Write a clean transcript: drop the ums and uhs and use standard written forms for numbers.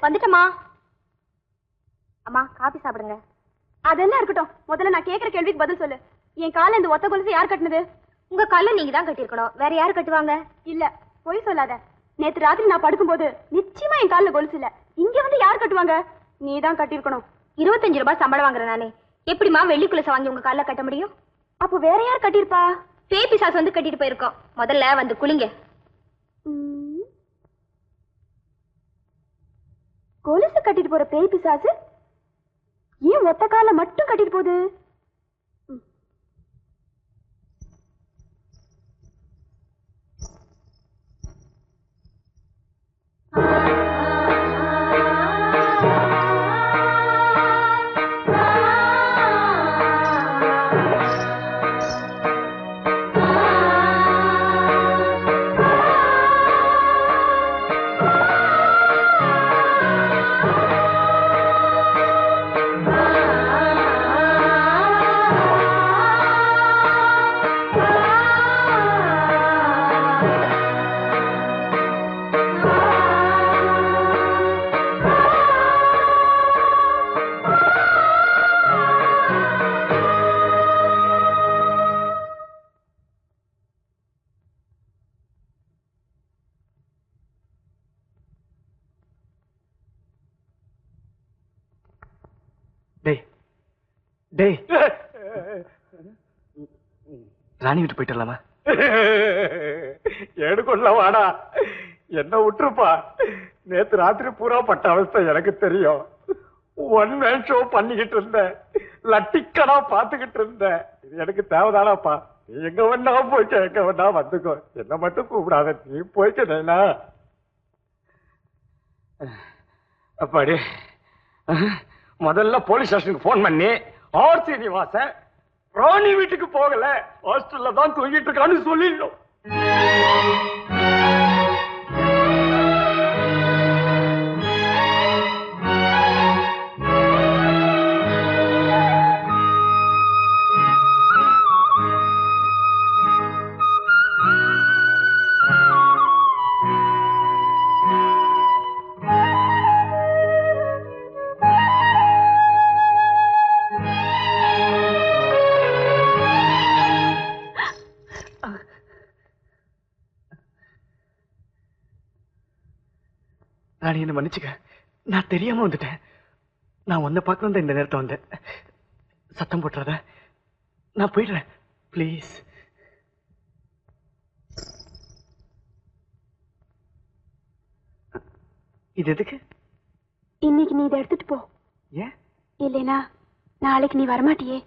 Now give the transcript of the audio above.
வந்துட்டமா. அம்மா காபி சாப்பிடுங்க. அதெல்லாம் இருக்கட்டும், முதல்ல நான் கேக்குற கேள்விக்கு பதில் சொல்லு. என் கால இந்த ஒத்த கொலுசு யார் கட்டினது? உங்க கால நீங்க தான் கட்டிருக்கணும், வேற யாரு கட்டுவாங்க? இல்ல, போய் சொல்லாத. நேத்து ராத்திரி நான் படுக்கும்போது நிச்சயமா என் காலில் கொலுசு இல்ல. இங்க வந்து யார் கட்டுவாங்க? நீ தான் கட்டிருக்கணும். 25 ரூபாய் சம்பளம் வாங்குறேன் நானே, எப்படிமா வெள்ளி கொலுசை வாங்கி உங்க காலில் கட்ட முடியும்? அப்போ வேற யார் கட்டிருப்பா? பேய் பிசாசு வந்து கட்டிட்டு போயிருக்கோம். முதல்ல வந்து குளிங்க. கொலுசு கட்டிட்டு போற பேய் பிசாசு ஏன் ஒத்த கால மட்டும் கட்டிட்டு போகுது? ராணி விட்டு போயிட்டலாமா? எடுக்கொள்ள வாடா, என்ன விட்டுருப்பா. நேத்து ராத்திரி பூரா பட்ட அவஸ்தை எனக்கு தெரியும். ஒன் மேன் ஷோ பண்ணிக்கிட்டு இருந்தேன், லட்டிக்கடா பாத்துக்கிட்டு இருந்தேன். இது எனக்கு தேவைதானாப்பா. நீ எங்க வேணா போய்க்க, எங்க வேணா வந்துக்கோ, என்ன மட்டும் கூப்பிடாத. நீ போய்க்கா. அப்பாடி, முதல்ல போலீஸ் ஸ்டேஷனுக்கு போன் பண்ணி ஆர் சீனிவாசன் ராணி வீட்டுக்கு போகல, ஹாஸ்டல்ல தான் தூங்கிட்டு இருக்கான்னு சொல்லிடணும். ராணி, என்ன மன்னிச்சுக்க, நான் தெரியாம வந்துட்டேன். நான் உன்னை பார்க்கணும் இந்த நேரத்தை வந்தேன். சத்தம் போட்டுறத, நான் போயிடுறேன் பிளீஸ். இது எதுக்கு? இன்னைக்கு நீ இதை எடுத்துட்டு போ. ஏன்? இல்லைனா நாளைக்கு நீ வரமாட்டியே.